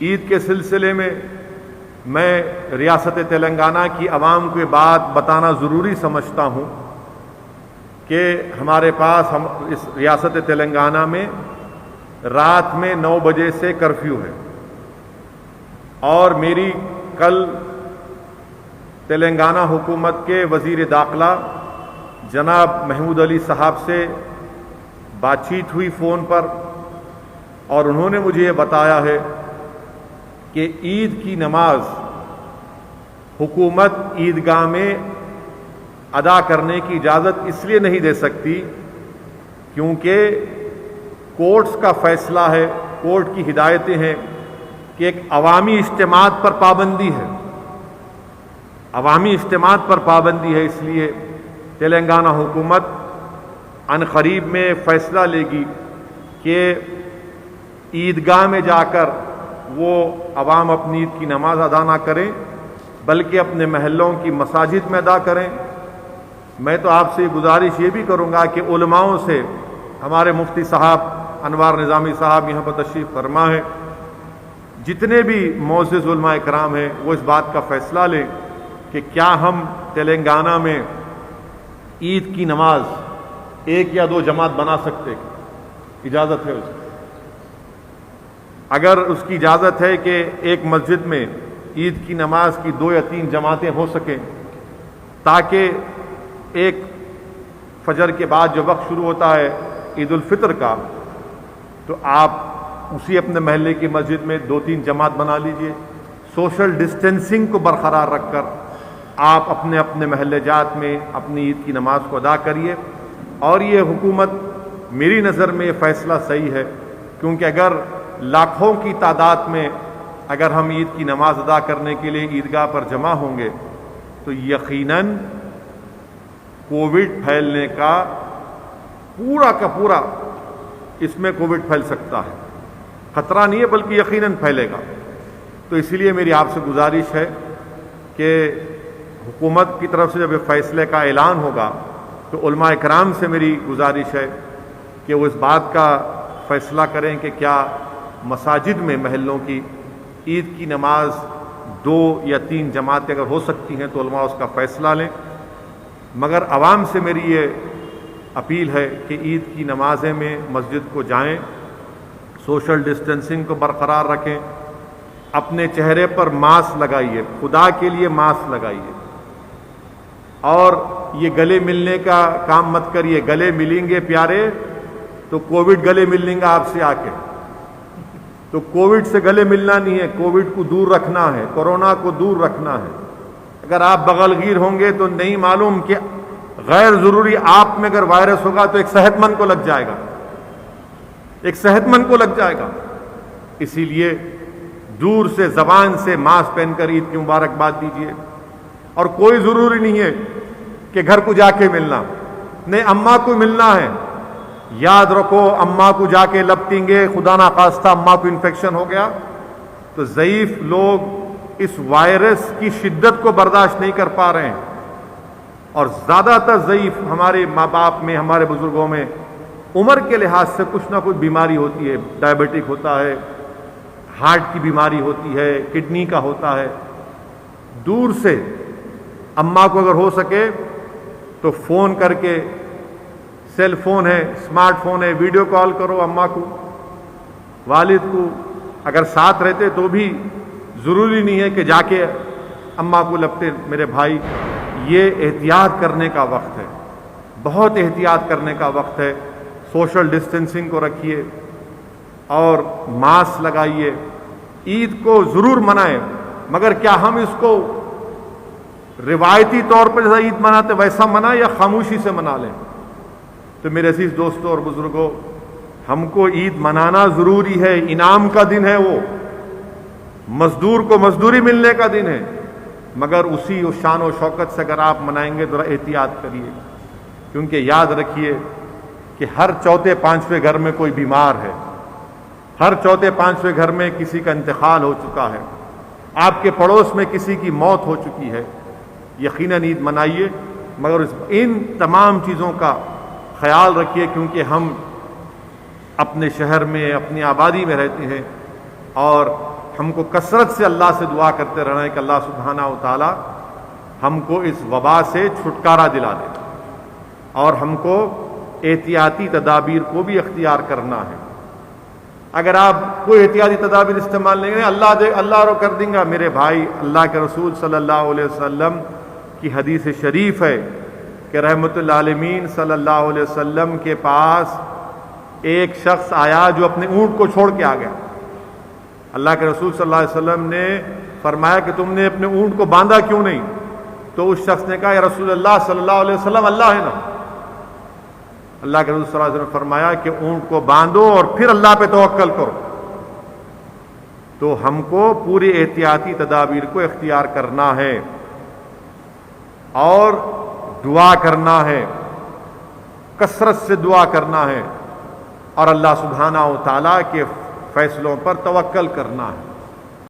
عید کے سلسلے میں میں ریاست تلنگانہ کی عوام کو یہ بات بتانا ضروری سمجھتا ہوں کہ ہمارے پاس اس ریاست تلنگانہ میں رات میں 9 بجے سے کرفیو ہے، اور میری کل تلنگانہ حکومت کے وزیر داخلہ جناب محمود علی صاحب سے بات چیت ہوئی فون پر، اور انہوں نے مجھے یہ بتایا ہے کہ عید کی نماز حکومت عیدگاہ میں ادا کرنے کی اجازت اس لیے نہیں دے سکتی کیونکہ کورٹس کا فیصلہ ہے، کورٹ کی ہدایتیں ہیں کہ ایک عوامی اجتماعات پر پابندی ہے، عوامی اجتماعات پر پابندی ہے۔ اس لیے تلنگانہ حکومت عنقریب میں فیصلہ لے گی کہ عیدگاہ میں جا کر وہ عوام اپنی عید کی نماز ادا نہ کریں بلکہ اپنے محلوں کی مساجد میں ادا کریں۔ میں تو آپ سے گزارش یہ بھی کروں گا کہ علماؤں سے، ہمارے مفتی صاحب انوار نظامی صاحب یہاں پر تشریف فرما ہے، جتنے بھی معزز علماء کرام ہیں وہ اس بات کا فیصلہ لیں کہ کیا ہم تلنگانہ میں عید کی نماز 1 یا 2 جماعت بنا سکتے ہیں؟ اجازت ہے اس کی؟ اگر اس کی اجازت ہے کہ ایک مسجد میں عید کی نماز کی 2 یا 3 جماعتیں ہو سکیں تاکہ ایک فجر کے بعد جو وقت شروع ہوتا ہے عید الفطر کا، تو آپ اسی اپنے محلے کی مسجد میں 2-3 جماعت بنا لیجئے، سوشل ڈسٹینسنگ کو برقرار رکھ کر آپ اپنے اپنے محلے جات میں اپنی عید کی نماز کو ادا کریے۔ اور یہ حکومت میری نظر میں یہ فیصلہ صحیح ہے، کیونکہ اگر لاکھوں کی تعداد میں اگر ہم عید کی نماز ادا کرنے کے لیے عیدگاہ پر جمع ہوں گے تو یقیناً کووڈ پھیلنے کا پورا اس میں کووڈ پھیل سکتا ہے، خطرہ نہیں ہے بلکہ یقیناً پھیلے گا۔ تو اسی لیے میری آپ سے گزارش ہے کہ حکومت کی طرف سے جب یہ فیصلے کا اعلان ہوگا تو علماء کرام سے میری گزارش ہے کہ وہ اس بات کا فیصلہ کریں کہ کیا مساجد میں محلوں کی عید کی نماز 2 یا 3 جماعتیں اگر ہو سکتی ہیں تو علماء اس کا فیصلہ لیں۔ مگر عوام سے میری یہ اپیل ہے کہ عید کی نمازیں میں مسجد کو جائیں، سوشل ڈسٹینسنگ کو برقرار رکھیں، اپنے چہرے پر ماسک لگائیے، خدا کے لیے ماسک لگائیے، اور یہ گلے ملنے کا کام مت کریے۔ گلے ملیں گے پیارے تو کووڈ گلے مل لیں گا آپ سے آ کے، تو کووڈ سے گلے ملنا نہیں ہے، کووڈ کو دور رکھنا ہے، کورونا کو دور رکھنا ہے۔ اگر آپ بغل گیر ہوں گے تو نہیں معلوم کہ غیر ضروری آپ میں اگر وائرس ہوگا تو ایک صحت مند کو لگ جائے گا، ایک صحت مند کو لگ جائے گا۔ اسی لیے دور سے زبان سے ماسک پہن کر عید کی مبارکباد دیجیے، اور کوئی ضروری نہیں ہے کہ گھر کو جا کے ملنا، نہیں اماں کو ملنا ہے۔ یاد رکھو، اماں کو جا کے لپٹیں گے، خدا نخواستہ اماں کو انفیکشن ہو گیا تو ضعیف لوگ اس وائرس کی شدت کو برداشت نہیں کر پا رہے ہیں، اور زیادہ تر ضعیف ہمارے ماں باپ میں، ہمارے بزرگوں میں عمر کے لحاظ سے کچھ نہ کچھ بیماری ہوتی ہے، ڈائبٹک ہوتا ہے، ہارٹ کی بیماری ہوتی ہے، کڈنی کا ہوتا ہے۔ دور سے اماں کو اگر ہو سکے تو فون کر کے، سیل فون ہے، اسمارٹ فون ہے، ویڈیو کال کرو اماں کو، والد کو، اگر ساتھ رہتے تو بھی ضروری نہیں ہے کہ جا کے اماں کو لپٹے۔ میرے بھائی، یہ احتیاط کرنے کا وقت ہے، بہت احتیاط کرنے کا وقت ہے۔ سوشل ڈسٹینسنگ کو رکھیے اور ماسک لگائیے۔ عید کو ضرور منائیں، مگر کیا ہم اس کو روایتی طور پر جیسا عید مناتے ویسا منائیں یا خاموشی سے منا لیں؟ تو میرے عزیز دوستوں اور بزرگوں، ہم کو عید منانا ضروری ہے، انعام کا دن ہے، وہ مزدور کو مزدوری ملنے کا دن ہے، مگر اسی شان و شوکت سے اگر آپ منائیں گے تو احتیاط کریے، کیونکہ یاد رکھیے کہ ہر 4-5ویں گھر میں کوئی بیمار ہے، ہر 4-5ویں گھر میں کسی کا انتقال ہو چکا ہے، آپ کے پڑوس میں کسی کی موت ہو چکی ہے۔ یقیناً عید منائیے، مگر ان تمام چیزوں کا خیال رکھیے، کیونکہ ہم اپنے شہر میں، اپنی آبادی میں رہتے ہیں، اور ہم کو کثرت سے اللہ سے دعا کرتے رہنا ہے کہ اللہ سبحانہ و تعالی ہم کو اس وبا سے چھٹکارا دلا دے، اور ہم کو احتیاطی تدابیر کو بھی اختیار کرنا ہے۔ اگر آپ کوئی احتیاطی تدابیر استعمال نہیں کریں، اللہ رو کر دیں گا۔ میرے بھائی، اللہ کے رسول صلی اللہ علیہ وسلم کی حدیث شریف ہے کہ رحمت للعالمین صلی اللہ علیہ وسلم کے پاس ایک شخص آیا جو اپنے اونٹ کو چھوڑ کے آ گیا۔ اللہ کے رسول صلی اللہ علیہ وسلم نے فرمایا کہ تم نے اپنے اونٹ کو باندھا کیوں نہیں؟ تو اس شخص نے کہا یا رسول اللہ صلی اللہ علیہ وسلم، اللہ ہے نا۔ اللہ کے رسول صلی اللہ علیہ وسلم نے فرمایا کہ اونٹ کو باندھو اور پھر اللہ پہ توکل کرو۔ تو ہم کو پوری احتیاطی تدابیر کو اختیار کرنا ہے اور دعا کرنا ہے، کثرت سے دعا کرنا ہے، اور اللہ سبحانہ و تعالیٰ کے فیصلوں پر توکل کرنا ہے۔